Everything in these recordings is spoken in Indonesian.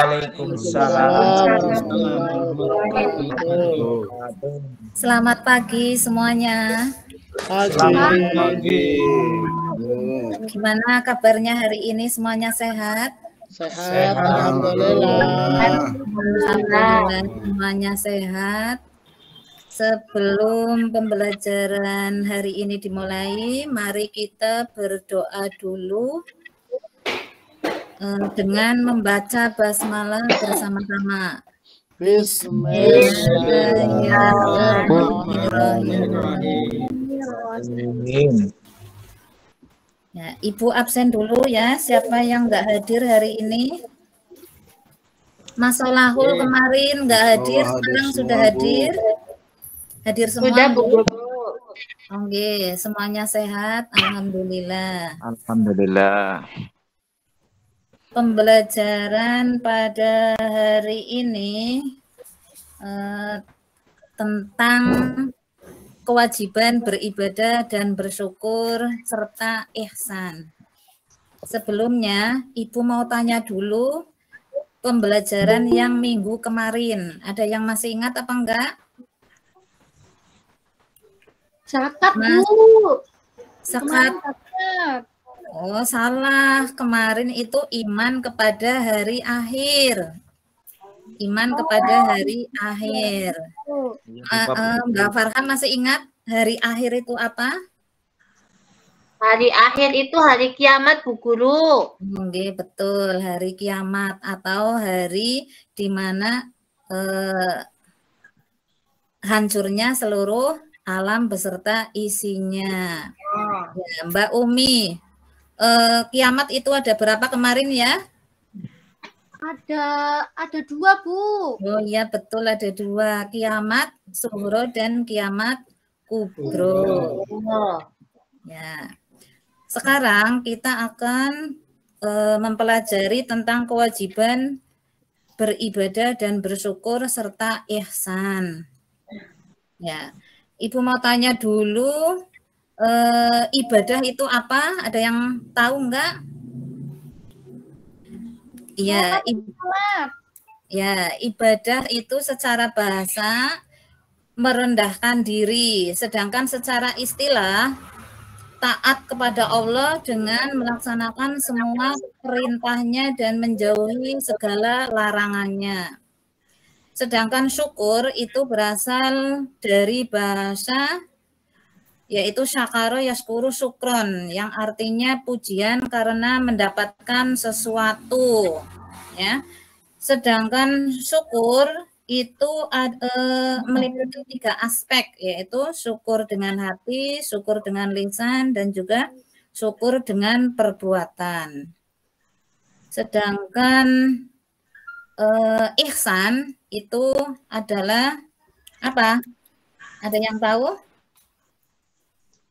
Waalaikumsalam warahmatullahi wabarakatuh. Selamat pagi semuanya. Selamat pagi. Gimana kabarnya hari ini? Semuanya sehat? Sehat, alhamdulillah. Alhamdulillah semuanya sehat. Sebelum pembelajaran hari ini dimulai, mari kita berdoa dulu dengan membaca basmalah bersama-sama. Bismillahirrahmanirrahim. Ya, Ibu absen dulu ya. Siapa yang nggak hadir hari ini? Mas Solahul kemarin nggak hadir, sekarang sudah hadir. Hadir semua. Sudah, Bu Guru. Oke, semuanya sehat, alhamdulillah. Alhamdulillah. Pembelajaran pada hari ini tentang kewajiban beribadah dan bersyukur serta ihsan. Sebelumnya, Ibu mau tanya dulu pembelajaran yang minggu kemarin. Ada yang masih ingat apa enggak? Zakat, Bu. Zakat. Oh, salah. Kemarin itu iman kepada hari akhir. Iman kepada hari akhir. Mbak Farhan masih ingat hari akhir itu apa? Hari akhir itu hari kiamat, Bu Guru. Oke, betul. Hari kiamat atau hari di mana hancurnya seluruh alam beserta isinya. Ya, Mbak Umi, kiamat itu ada berapa kemarin ya? Ada dua, Bu. Oh iya, betul, ada dua. Kiamat sughro dan kiamat kubro. Ya. Sekarang kita akan mempelajari tentang kewajiban beribadah dan bersyukur serta ihsan. Ya, Ibu mau tanya dulu, ibadah itu apa? Ada yang tahu enggak? Iya, ibadah itu secara bahasa merendahkan diri, sedangkan secara istilah taat kepada Allah dengan melaksanakan semua perintahnya dan menjauhi segala larangannya. Sedangkan syukur itu berasal dari bahasa yaitu syakara yaskuru syukron yang artinya pujian karena mendapatkan sesuatu, ya. Sedangkan syukur itu meliputi 3 aspek, yaitu syukur dengan hati, syukur dengan lisan, dan juga syukur dengan perbuatan. Sedangkan ihsan itu adalah apa? Ada yang tahu?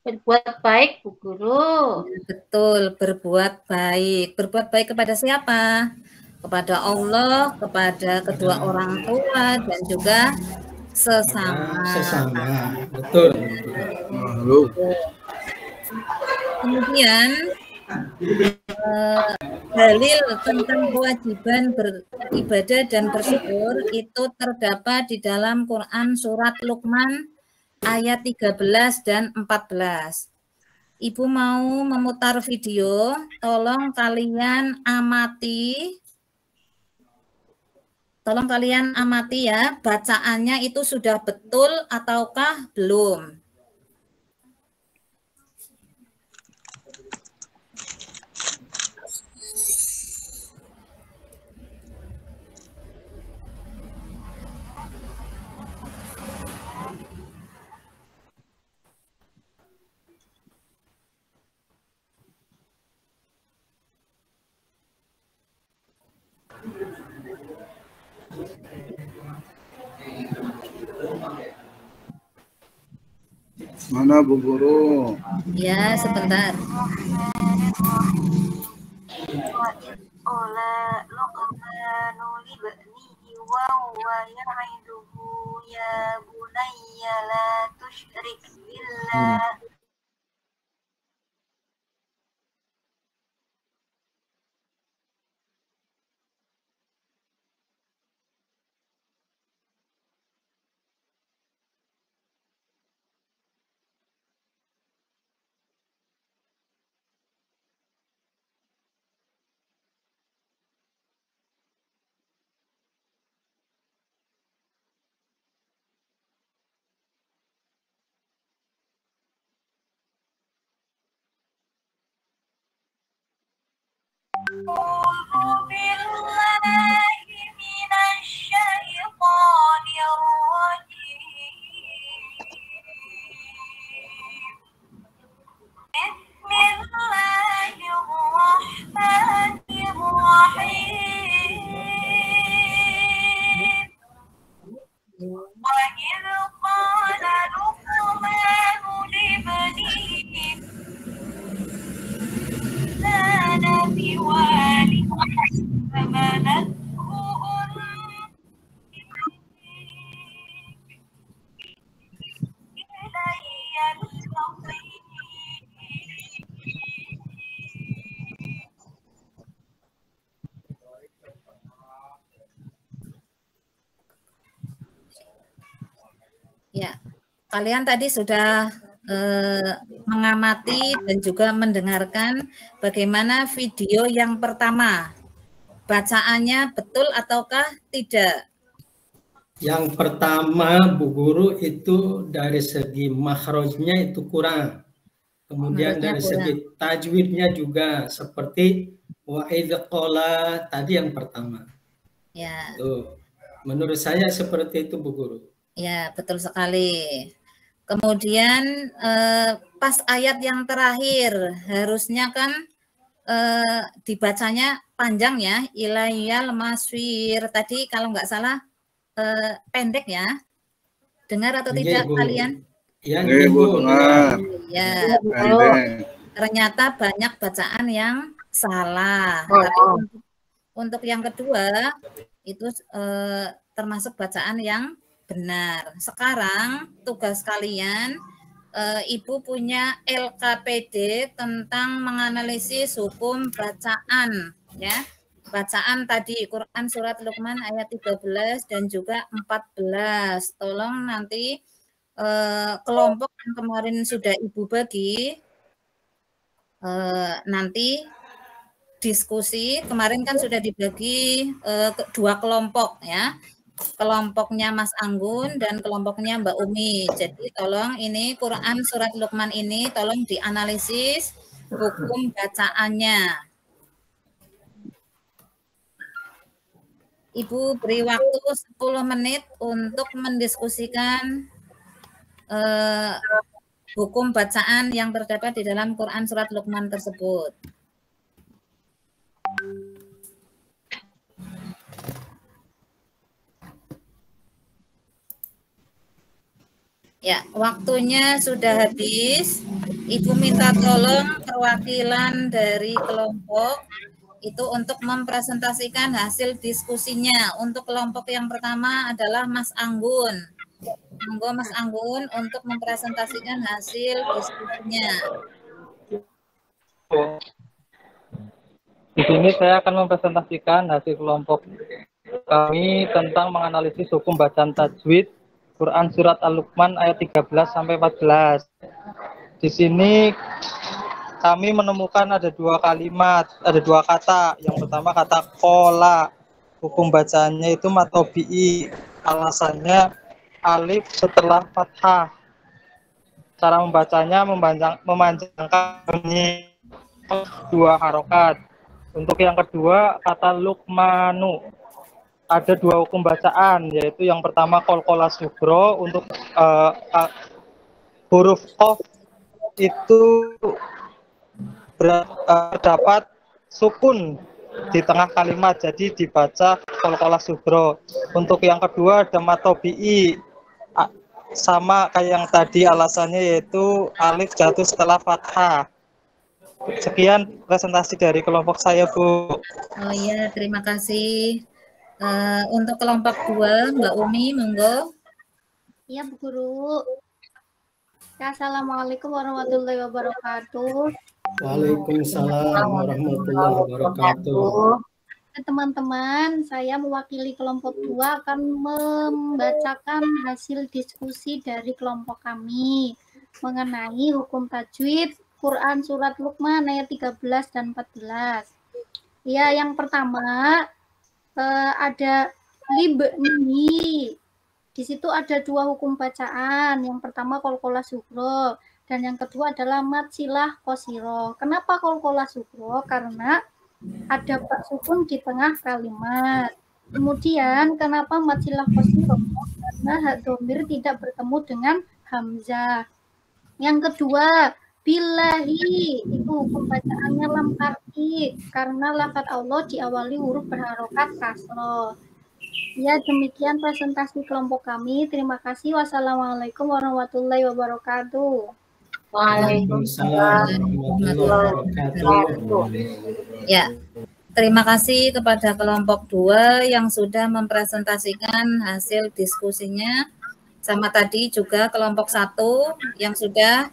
Berbuat baik, Bu Guru. Betul, berbuat baik. Berbuat baik kepada siapa? Kepada Allah, kepada kedua orang tua, dan juga sesama. Betul. Kemudian dalil tentang kewajiban beribadah dan bersyukur itu terdapat di dalam Quran surat Luqman ayat 13 dan 14. Ibu mau memutar video, tolong kalian amati ya, bacaannya itu sudah betul ataukah belum? Mana Bu Guru? Ya, sebentar. Ola Luqmanu libnihi wa huwa ya'iduhu ya bunayya la tusyrik billah. وإذ قال لقمان لابنه كان بوالده حملته إلي الفقير. Ya, kalian tadi sudah mengamati dan juga mendengarkan bagaimana video yang pertama. Bacaannya betul ataukah tidak? Yang pertama, Bu Guru, itu dari segi makhrajnya itu kurang. Kemudian Menurutnya dari kurang. segi tajwidnya juga seperti wa idz qala tadi yang pertama. Ya. Tuh. Menurut saya seperti itu, Bu Guru. Ya, betul sekali. Kemudian pas ayat yang terakhir harusnya kan dibacanya panjang ya, ilayyal maswir. Tadi kalau nggak salah pendek ya. Dengar atau tidak Bu. kalian? Ya, Bu, dengar. Ya, Pendek. ternyata banyak bacaan yang salah. Tapi untuk yang kedua itu termasuk bacaan yang benar. Sekarang tugas kalian, Ibu punya LKPD tentang menganalisis hukum bacaan, ya. Bacaan tadi Quran surat Luqman ayat 13 dan juga 14. Tolong nanti kelompok yang kemarin sudah Ibu bagi nanti diskusi. Kemarin kan sudah dibagi dua kelompok ya. Kelompoknya Mas Anggun dan kelompoknya Mbak Umi. Jadi tolong ini Quran surat Luqman ini tolong dianalisis hukum bacaannya. Ibu beri waktu 10 menit untuk mendiskusikan hukum bacaan yang terdapat di dalam Quran surat Luqman tersebut. Ya, waktunya sudah habis. Ibu minta tolong perwakilan dari kelompok itu untuk mempresentasikan hasil diskusinya. Untuk kelompok yang pertama adalah Mas Anggun. Monggo Mas Anggun untuk mempresentasikan hasil diskusinya. Di sini saya akan mempresentasikan hasil kelompok kami tentang menganalisis hukum bacaan tajwid Quran surat Al-Luqman ayat 13 sampai 14. Di sini kami menemukan ada dua kalimat, ada dua kata. Yang pertama kata kola, hukum bacaannya itu matobi'i, alasannya alif setelah fathah. Cara membacanya memanjangkan bunyi dua harokat. Untuk yang kedua kata Luqmanu, ada dua hukum bacaan, yaitu yang pertama qalqalah sugro untuk huruf qaf itu terdapat sukun di tengah kalimat, jadi dibaca qalqalah sugro. Untuk yang kedua ada matobi'i, sama kayak yang tadi alasannya, yaitu alif jatuh setelah fathah. Sekian presentasi dari kelompok saya, Bu. Oh iya, terima kasih. Untuk kelompok 2, Mbak Umi, monggo. Iya, Bu Guru. Assalamualaikum warahmatullahi wabarakatuh. Waalaikumsalam warahmatullahi wabarakatuh. Teman-teman, saya mewakili kelompok 2 akan membacakan hasil diskusi dari kelompok kami mengenai hukum tajwid Quran surat Luqman ayat 13 dan 14. Ya, yang pertama ada libni. Di situ ada dua hukum bacaan. Yang pertama qalqalah sugro dan yang kedua adalah mad silah qasiro. Kenapa qalqalah sugro? Karena ada bak sukun di tengah kalimat. Kemudian kenapa mad silah qasiro? Karena hak dhamir tidak bertemu dengan hamzah. Yang kedua, billahi, itu hukum bacaannya lam arti karena lafaz Allah diawali huruf berharokat kasroh. Ya, demikian presentasi kelompok kami. Terima kasih. Wassalamualaikum warahmatullahi wabarakatuh. Waalaikumsalam warahmatullahi wabarakatuh. Ya, terima kasih kepada kelompok 2 yang sudah mempresentasikan hasil diskusinya. Sama tadi juga kelompok 1 yang sudah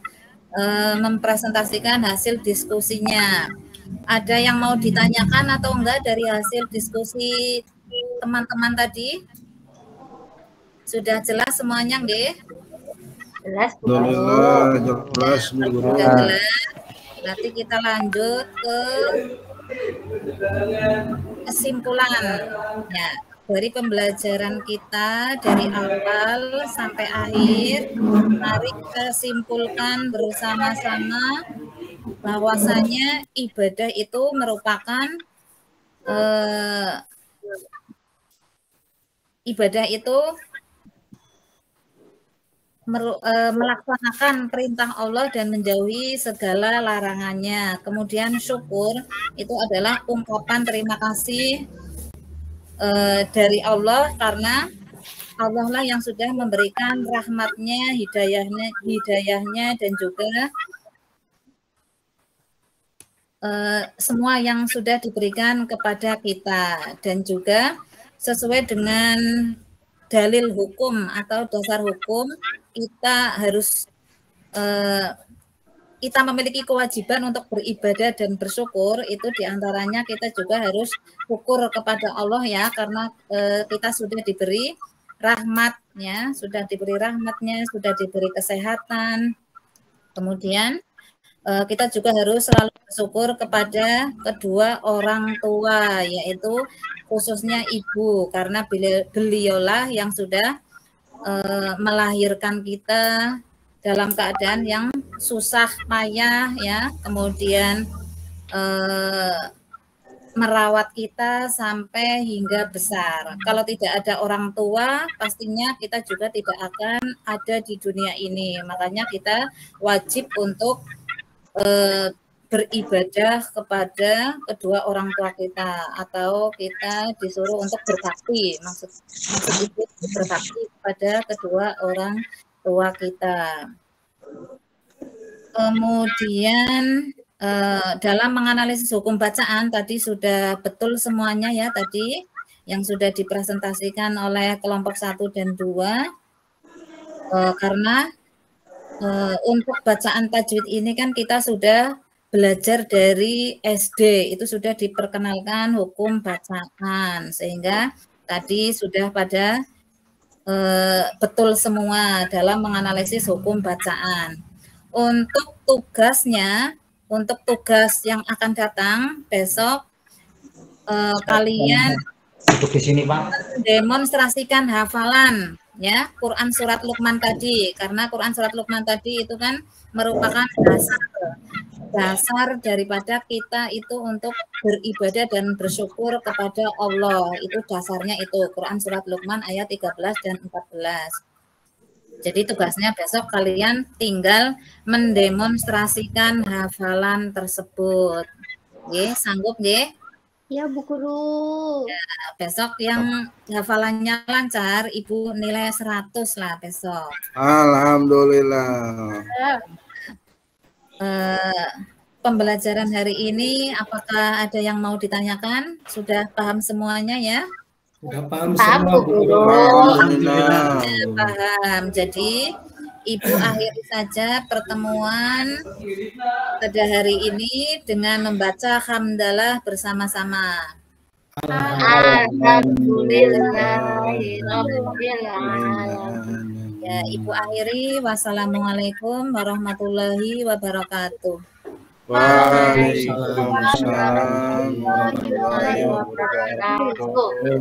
mempresentasikan hasil diskusinya. Ada yang mau ditanyakan atau enggak dari hasil diskusi teman-teman tadi? Sudah jelas semuanya, nggih? Jelas, Bu. Alhamdulillah, jelas Bu Guru. Sudah jelas. Berarti kita lanjut ke kesimpulan. Ya, dari pembelajaran kita dari awal sampai akhir, mari kita simpulkan bersama-sama bahwasanya ibadah itu merupakan melaksanakan perintah Allah dan menjauhi segala larangannya. Kemudian syukur itu adalah ungkapan terima kasih dari Allah karena Allah lah yang sudah memberikan rahmatnya, hidayahnya dan juga semua yang sudah diberikan kepada kita, dan juga sesuai dengan dalil hukum atau dasar hukum, kita harus kita memiliki kewajiban untuk beribadah dan bersyukur. Itu diantaranya kita juga harus syukur kepada Allah ya, karena kita sudah diberi rahmatnya, sudah diberi kesehatan. Kemudian kita juga harus selalu bersyukur kepada kedua orang tua, yaitu khususnya ibu, karena beliaulah yang sudah melahirkan kita dalam keadaan yang susah payah ya, kemudian merawat kita sampai hingga besar. Kalau tidak ada orang tua, pastinya kita juga tidak akan ada di dunia ini. Makanya kita wajib untuk beribadah kepada kedua orang tua kita, atau kita disuruh untuk berbakti, maksud itu berbakti kepada kedua orang tua kita. Kemudian dalam menganalisis hukum bacaan tadi sudah betul semuanya ya, tadi yang sudah dipresentasikan oleh kelompok 1 dan 2, karena untuk bacaan tajwid ini kan kita sudah belajar dari SD, itu sudah diperkenalkan hukum bacaan, sehingga tadi sudah pada betul semua dalam menganalisis hukum bacaan. Untuk tugasnya, untuk tugas yang akan datang besok, kalian duduk di sini, Pak, demonstrasikan hafalan ya Quran surat Luqman tadi, karena Quran surat Luqman tadi itu kan merupakan dasar daripada kita itu untuk beribadah dan bersyukur kepada Allah. Itu dasarnya itu Quran surat Luqman ayat 13 dan 14. Jadi tugasnya besok kalian tinggal mendemonstrasikan hafalan tersebut. Nggih, sanggup nggih? Ya, Bu Guru. Ya, besok yang hafalannya lancar, Ibu nilai 100 lah besok. Alhamdulillah. Pembelajaran hari ini, apakah ada yang mau ditanyakan? Sudah paham semuanya ya? Sudah paham semua, Bu Guru. Alhamdulillah. Paham. Jadi Ibu akhiri saja pertemuan pada hari ini dengan membaca hamdalah bersama-sama. Alhamdulillahirrahmanirrahim. Ya, Ibu akhiri. Wassalamualaikum warahmatullahi wabarakatuh. Waalaikumsalam warahmatullahi wabarakatuh.